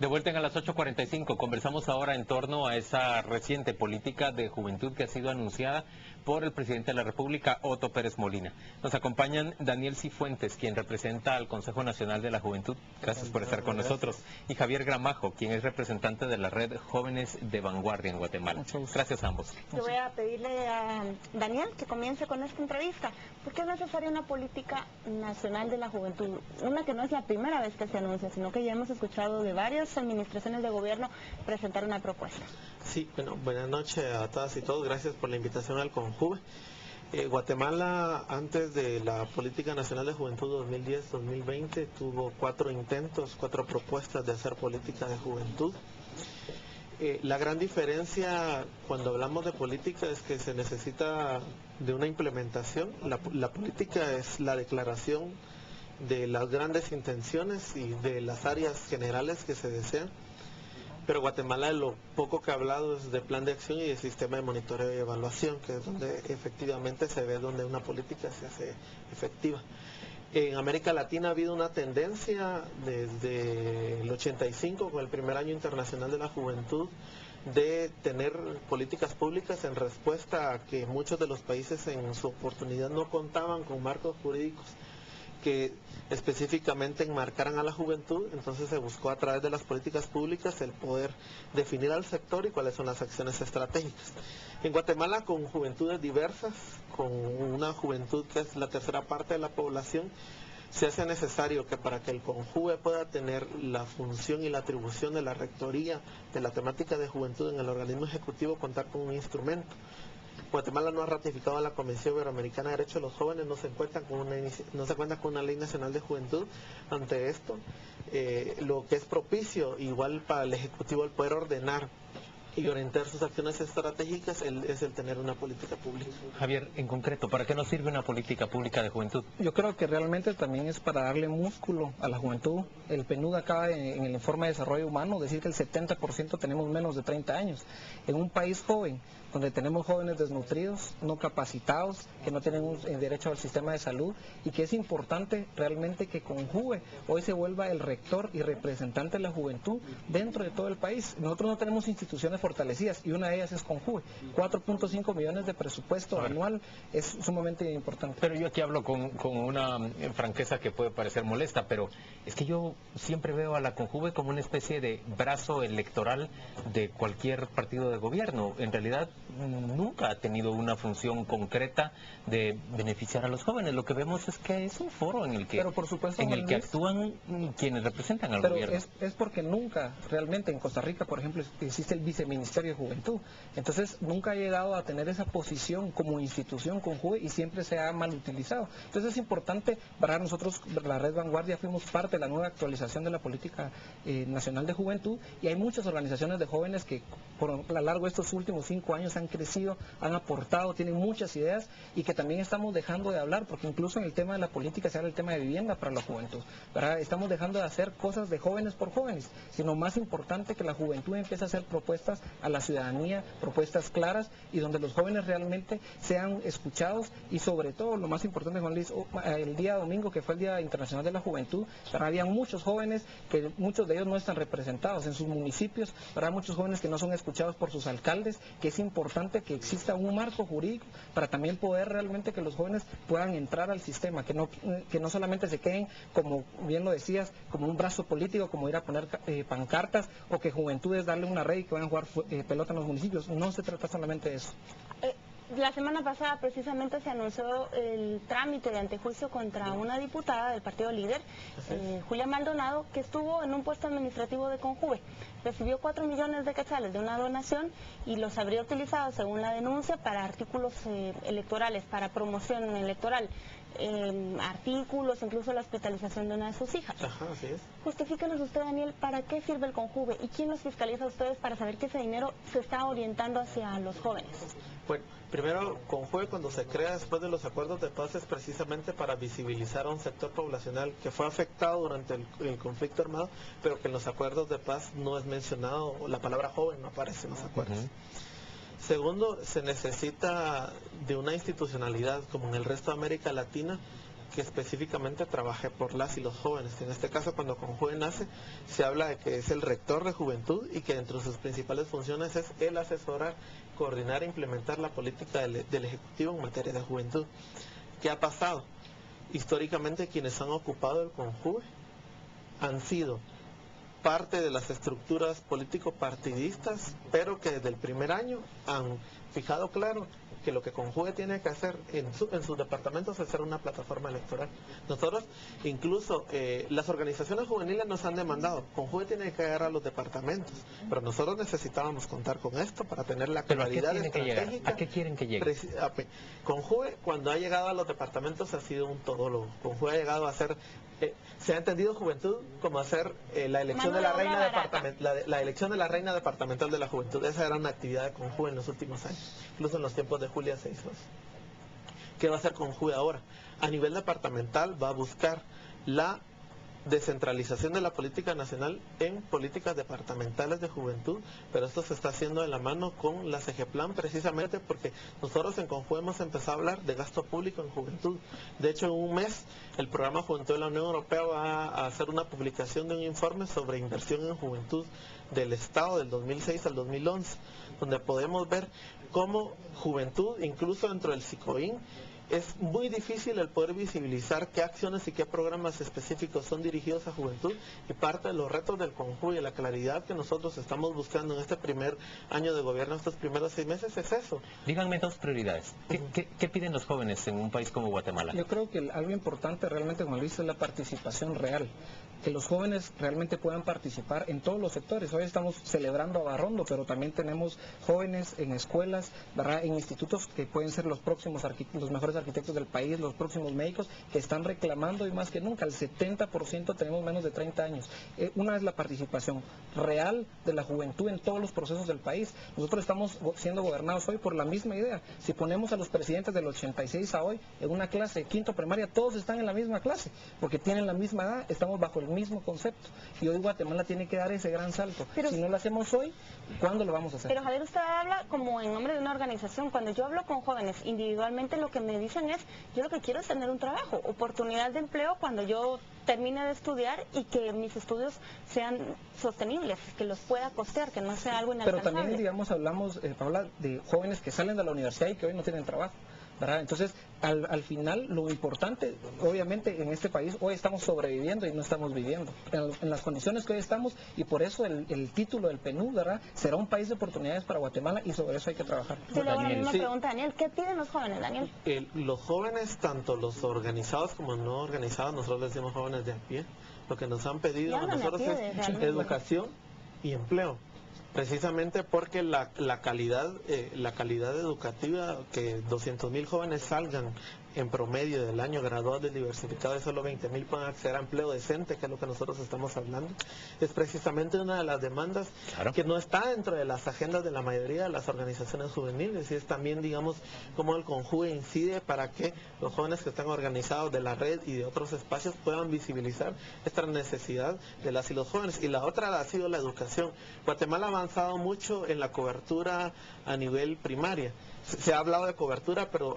De vuelta a las 8:45, conversamos ahora en torno a esa reciente política de juventud que ha sido anunciada por el presidente de la República, Otto Pérez Molina. Nos acompañan Daniel Cifuentes, quien representa al Consejo Nacional de la Juventud, gracias por estar con nosotros, y Javier Gramajo, quien es representante de la Red Jóvenes de Vanguardia en Guatemala. Gracias a ambos. Yo voy a pedirle a Daniel que comience con esta entrevista. ¿Por qué es necesaria una política nacional de la juventud? Una que no es la primera vez que se anuncia, sino que ya hemos escuchado de varias administraciones de gobierno presentar una propuesta. Sí, bueno, buenas noches a todas y todos. Gracias por la invitación al CONJUVE. Guatemala, antes de la Política Nacional de Juventud 2010-2020, tuvo 4 intentos, 4 propuestas de hacer política de juventud. La gran diferencia cuando hablamos de política es que se necesita de una implementación. La política es la declaración de las grandes intenciones y de las áreas generales que se desean. Pero Guatemala, lo poco que ha hablado es de plan de acción y de sistema de monitoreo y evaluación, que es donde efectivamente se ve donde una política se hace efectiva. En América Latina ha habido una tendencia desde el 85, con el primer año internacional de la juventud, de tener políticas públicas en respuesta a que muchos de los países en su oportunidad no contaban con marcos jurídicos que específicamente enmarcaran a la juventud. Entonces se buscó a través de las políticas públicas el poder definir al sector y cuáles son las acciones estratégicas. En Guatemala, con juventudes diversas, con una juventud que es la tercera parte de la población, se hace necesario que para que el CONJUVE pueda tener la función y la atribución de la rectoría de la temática de juventud en el organismo ejecutivo, contar con un instrumento. Guatemala no ha ratificado la Convención Iberoamericana de Derechos de los Jóvenes, no se cuenta con una ley nacional de juventud. Ante esto, lo que es propicio, igual para el Ejecutivo, el poder ordenar y orientar sus acciones estratégicas, es el tener una política pública. Javier, en concreto, ¿para qué nos sirve una política pública de juventud? Yo creo que realmente también es para darle músculo a la juventud. El PNUD acaba en el informe de desarrollo humano decir que el 70% tenemos menos de 30 años. En un país joven, donde tenemos jóvenes desnutridos, no capacitados, que no tienen un derecho al sistema de salud, y que es importante realmente que CONJUVE hoy se vuelva el rector y representante de la juventud dentro de todo el país. Nosotros no tenemos instituciones fortalecidas y una de ellas es CONJUVE. 4.5 millones de presupuesto anual es sumamente importante. Pero yo aquí hablo con una franqueza que puede parecer molesta, pero es que yo siempre veo a la CONJUVE como una especie de brazo electoral de cualquier partido de gobierno. En realidad nunca ha tenido una función concreta de beneficiar a los jóvenes. Lo que vemos es que es un foro en el que, por supuesto, que actúan quienes representan al gobierno. Es porque nunca realmente en Costa Rica, por ejemplo, existe el Viceministerio de Juventud. Entonces nunca ha llegado a tener esa posición como institución CONJUVE y siempre se ha mal utilizado. Entonces es importante, para nosotros, la Red Vanguardia, fuimos parte de la nueva actualización de la Política Nacional de Juventud, y hay muchas organizaciones de jóvenes que por a lo largo de estos últimos 5 años han crecido, han aportado, tienen muchas ideas, y que también estamos dejando de hablar, porque incluso en el tema de la política se habla del tema de vivienda para la juventud, ¿verdad? Estamos dejando de hacer cosas de jóvenes por jóvenes, sino más importante que la juventud empiece a hacer propuestas a la ciudadanía, propuestas claras, y donde los jóvenes realmente sean escuchados. Y sobre todo, lo más importante, Juan Luis, el día domingo, que fue el Día Internacional de la Juventud, ¿verdad? Había muchos jóvenes que muchos de ellos no están representados en sus municipios, ¿verdad? Muchos jóvenes que no son escuchados por sus alcaldes, que es importante que exista un marco jurídico para también poder realmente que los jóvenes puedan entrar al sistema, que no solamente se queden, como bien lo decías, como un brazo político, como ir a poner pancartas, o que juventud es darle una red y que vayan a jugar pelota en los municipios. No se trata solamente de eso. La semana pasada precisamente se anunció el trámite de antejuicio contra una diputada del partido líder, Julia Maldonado, que estuvo en un puesto administrativo de CONJUVE. Recibió 4 millones de quetzales de una donación y los habría utilizado, según la denuncia, para artículos electorales, para promoción electoral. Artículos, incluso la hospitalización de una de sus hijas. Ajá, así es. Justifíquenos usted, Daniel, ¿para qué sirve el CONJUVE y quién los fiscaliza a ustedes para saber que ese dinero se está orientando hacia los jóvenes? Bueno, primero, CONJUVE, cuando se crea después de los acuerdos de paz, es precisamente para visibilizar a un sector poblacional que fue afectado durante el conflicto armado, pero que en los acuerdos de paz no es mencionado, la palabra joven no aparece en los acuerdos. Segundo, se necesita de una institucionalidad, como en el resto de América Latina, que específicamente trabaje por las y los jóvenes. En este caso, cuando CONJUVE nace, se habla de que es el rector de juventud y que dentro de sus principales funciones es el asesorar, coordinar e implementar la política del Ejecutivo en materia de juventud. ¿Qué ha pasado? Históricamente quienes han ocupado el CONJUVE han sido parte de las estructuras político-partidistas, pero que desde el primer año han fijado claro que lo que CONJUVE tiene que hacer en sus departamentos es ser una plataforma electoral. Nosotros, incluso las organizaciones juveniles nos han demandado, CONJUVE tiene que llegar a los departamentos, pero nosotros necesitábamos contar con esto para tener la claridad estratégica. ¿A qué quieren que llegue? CONJUVE, cuando ha llegado a los departamentos, ha sido un todólogo. CONJUVE ha llegado a ser, se ha entendido juventud como hacer la elección de la reina la elección de la reina departamental de la juventud. Esa era una actividad de CONJUVE en los últimos años, incluso en los tiempos de Julia se hizo eso. ¿Qué va a hacer CONJUVE ahora? A nivel departamental va a buscar la descentralización de la política nacional en políticas departamentales de juventud, pero esto se está haciendo de la mano con la CGPLAN, precisamente porque nosotros en CONJUVE hemos empezado a hablar de gasto público en juventud. De hecho, en un mes el programa Juventud de la Unión Europea va a hacer una publicación de un informe sobre inversión en juventud del Estado del 2006 al 2011, donde podemos ver cómo juventud, incluso dentro del SICOIN, es muy difícil el poder visibilizar qué acciones y qué programas específicos son dirigidos a juventud, y parte de los retos del CONJUVE y la claridad que nosotros estamos buscando en este primer año de gobierno, estos primeros 6 meses, es eso. Díganme dos prioridades. ¿Qué piden los jóvenes en un país como Guatemala? Yo creo que algo importante realmente, Juan Luis, es la participación real. Que los jóvenes realmente puedan participar en todos los sectores. Hoy estamos celebrando a Barrondo, pero también tenemos jóvenes en escuelas, ¿verdad?, en institutos que pueden ser los próximos los mejores arquitectos del país, los próximos médicos, que están reclamando, y más que nunca, el 70% tenemos menos de 30 años. Una es la participación real de la juventud en todos los procesos del país. Nosotros estamos siendo gobernados hoy por la misma idea. Si ponemos a los presidentes del 86 a hoy en una clase de quinto primaria, todos están en la misma clase, porque tienen la misma edad, estamos bajo el mismo concepto. Y hoy Guatemala tiene que dar ese gran salto. Pero si no lo hacemos hoy, ¿cuándo lo vamos a hacer? Pero Javier, usted habla como en nombre de una organización. Cuando yo hablo con jóvenes individualmente, lo que me dicen es, yo lo que quiero es tener un trabajo, oportunidad de empleo cuando yo termine de estudiar, y que mis estudios sean sostenibles, que los pueda costear, que no sea algo inalcanzable. Pero también, digamos, hablamos, Paula, de jóvenes que salen de la universidad y que hoy no tienen trabajo, ¿verdad? Entonces, al final, lo importante, obviamente, en este país, hoy estamos sobreviviendo y no estamos viviendo en las condiciones que hoy estamos, y por eso el título del PNUD, ¿verdad?, será un país de oportunidades para Guatemala, y sobre eso hay que trabajar. Yo le hago la misma pregunta, Daniel. ¿Qué piden los jóvenes, Daniel? Los jóvenes, tanto los organizados como no organizados, nosotros les decimos jóvenes de a pie, lo que nos han pedido a nosotros es educación y empleo. Precisamente porque la calidad educativa, que 200,000 jóvenes salgan en promedio del año graduados del diversificado y solo 20,000 puedan acceder a empleo decente, que es lo que nosotros estamos hablando, es precisamente una de las demandas que no está dentro de las agendas de la mayoría de las organizaciones juveniles, y es también, digamos, cómo el CONJUVE incide para que los jóvenes que están organizados de la red y de otros espacios puedan visibilizar esta necesidad de las y los jóvenes. Y la otra ha sido la educación. Guatemala ha avanzado mucho en la cobertura a nivel primaria. Se ha hablado de cobertura, pero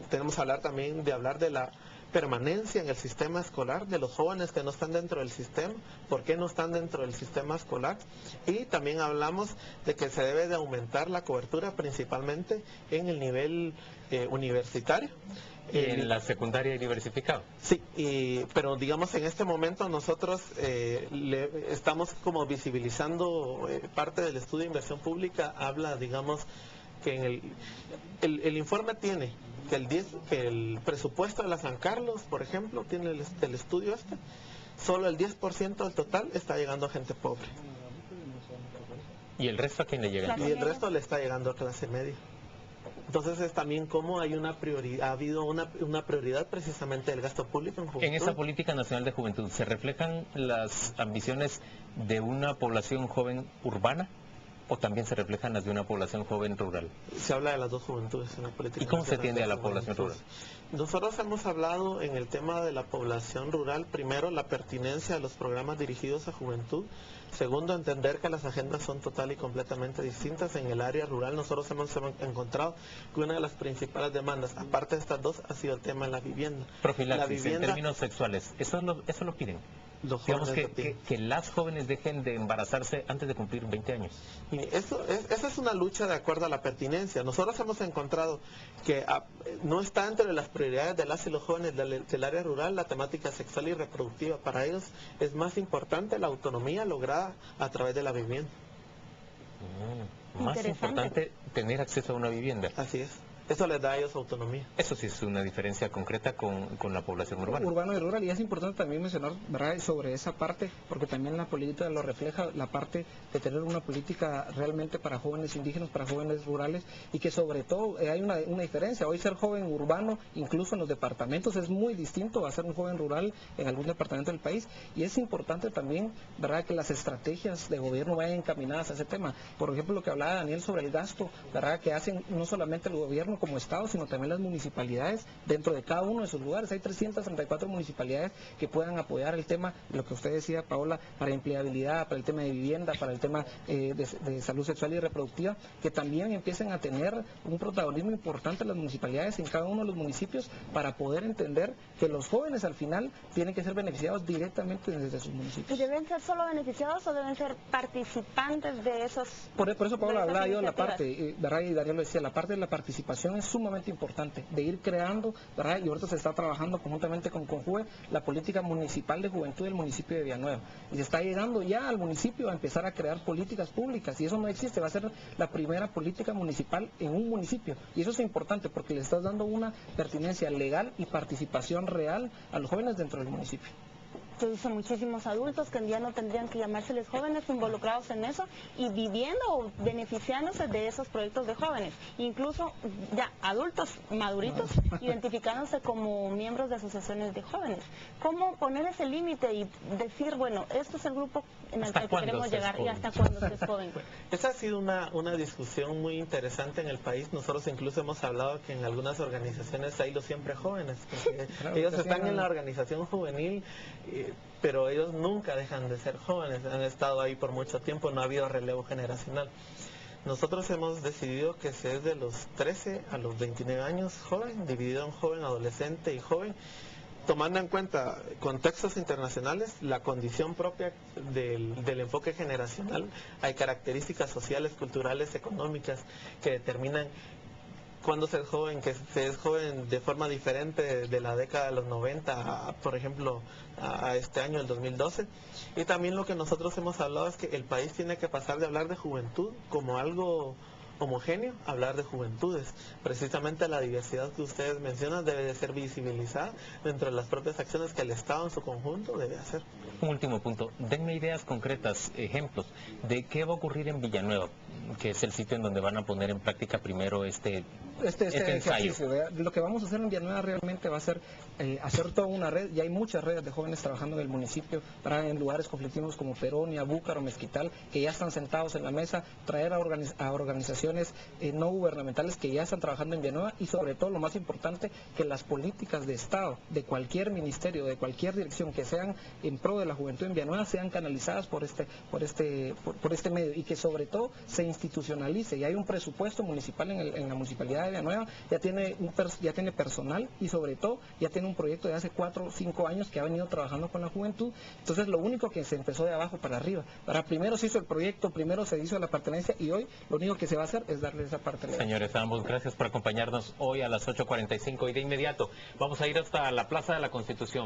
tenemos que hablar también de la permanencia en el sistema escolar de los jóvenes que no están dentro del sistema. ¿Por qué no están dentro del sistema escolar? Y también hablamos de que se debe de aumentar la cobertura principalmente en el nivel universitario. ¿Y en la secundaria y diversificado? Sí, pero digamos en este momento nosotros estamos como visibilizando parte del estudio de inversión pública. Habla, digamos, que el informe tiene que el presupuesto de la San Carlos, por ejemplo, tiene el estudio solo el 10% del total está llegando a gente pobre. ¿Y el resto a quién le llega? Y el resto le está llegando a clase media. Entonces es también como hay ha habido una prioridad precisamente del gasto público en juventud. En esa política nacional de juventud, ¿se reflejan las ambiciones de una población joven urbana o también se reflejan las de una población joven rural? Se habla de las dos juventudes en la política. ¿Y cómo se nacional atiende de a la población rural? Nosotros hemos hablado en el tema de la población rural, primero, la pertinencia de los programas dirigidos a juventud. Segundo, entender que las agendas son total y completamente distintas. En el área rural nosotros hemos encontrado que una de las principales demandas, aparte de estas dos, ha sido el tema de la vivienda. Profilaxis, la vivienda, en términos sexuales, ¿eso lo piden? Los Digamos jóvenes que las jóvenes dejen de embarazarse antes de cumplir 20 años. Y esa es una lucha de acuerdo a la pertinencia. Nosotros hemos encontrado que no está entre las prioridades de las y los jóvenes del área rural la temática sexual y reproductiva. Para ellos es más importante la autonomía lograda a través de la vivienda. Más importante tener acceso a una vivienda. Así es. Eso les da a ellos autonomía. Eso sí es una diferencia concreta con la población urbana. Urbano y rural, y es importante también mencionar, ¿verdad?, sobre esa parte, porque también la política lo refleja, la parte de tener una política realmente para jóvenes indígenas, para jóvenes rurales, y que sobre todo hay una diferencia. Hoy ser joven urbano, incluso en los departamentos, es muy distinto a ser un joven rural en algún departamento del país, y es importante también, ¿verdad?, que las estrategias de gobierno vayan encaminadas a ese tema. Por ejemplo, lo que hablaba Daniel sobre el gasto, ¿verdad?, que hacen no solamente el gobierno como Estado, sino también las municipalidades dentro de cada uno de sus lugares. Hay 334 municipalidades que puedan apoyar el tema, lo que usted decía, Paola, para empleabilidad, para el tema de vivienda, para el tema de salud sexual y reproductiva, que también empiecen a tener un protagonismo importante las municipalidades en cada uno de los municipios para poder entender que los jóvenes al final tienen que ser beneficiados directamente desde sus municipios. ¿Y deben ser solo beneficiados o deben ser participantes de esos? Por eso, Paola, hablaba yo de la parte, ¿verdad?, y Daniel lo decía, la parte de la participación es sumamente importante, de ir creando, ¿verdad?, y ahorita se está trabajando conjuntamente con CONJUVE la política municipal de juventud del municipio de Villanueva, y se está llegando ya al municipio a empezar a crear políticas públicas, y eso no existe, va a ser la primera política municipal en un municipio, y eso es importante porque le estás dando una pertinencia legal y participación real a los jóvenes dentro del municipio. Son muchísimos adultos que ya no tendrían que llamárseles jóvenes involucrados en eso y viviendo o beneficiándose de esos proyectos de jóvenes, incluso ya adultos maduritos identificándose como miembros de asociaciones de jóvenes. ¿Cómo poner ese límite y decir, bueno, este es el grupo en el que queremos llegar y hasta cuándo se es joven? Esa ha sido una discusión muy interesante en el país. Nosotros incluso hemos hablado que en algunas organizaciones hay los siempre jóvenes, porque ellos están en la organización juvenil, pero ellos nunca dejan de ser jóvenes, han estado ahí por mucho tiempo, no ha habido relevo generacional. Nosotros hemos decidido que se es de los 13 a los 29 años joven, dividido en joven, adolescente y joven, tomando en cuenta contextos internacionales, la condición propia del enfoque generacional. Hay características sociales, culturales, económicas que determinan cuando se es joven, que se es joven de forma diferente de la década de los 90, por ejemplo, a este año, el 2012. Y también lo que nosotros hemos hablado es que el país tiene que pasar de hablar de juventud como algo homogéneo, a hablar de juventudes. Precisamente la diversidad que ustedes mencionan debe de ser visibilizada dentro de las propias acciones que el Estado en su conjunto debe hacer. Un último punto, denme ideas concretas, ejemplos, de qué va a ocurrir en Villanueva, que es el sitio en donde van a poner en práctica primero este ensayo. Lo que vamos a hacer en Villanueva realmente va a ser hacer toda una red, y hay muchas redes de jóvenes trabajando en el municipio, en lugares conflictivos como Peronia, Búcaro, Mezquital, que ya están sentados en la mesa, traer a organizaciones no gubernamentales que ya están trabajando en Villanueva, y sobre todo lo más importante, que las políticas de Estado, de cualquier ministerio, de cualquier dirección que sean en pro de la juventud en Villanueva, sean canalizadas por este medio, y que sobre todo se institucionalice. Y hay un presupuesto municipal en la municipalidad de Villanueva, ya tiene personal, y sobre todo ya tiene un proyecto de hace 4 o 5 años que ha venido trabajando con la juventud. Entonces lo único que se empezó de abajo para arriba. Primero se hizo el proyecto, primero se hizo la pertenencia, y hoy lo único que se va a hacer es darle esa parte. Señores, ambos, gracias por acompañarnos hoy a las 8:45, y de inmediato vamos a ir hasta la Plaza de la Constitución.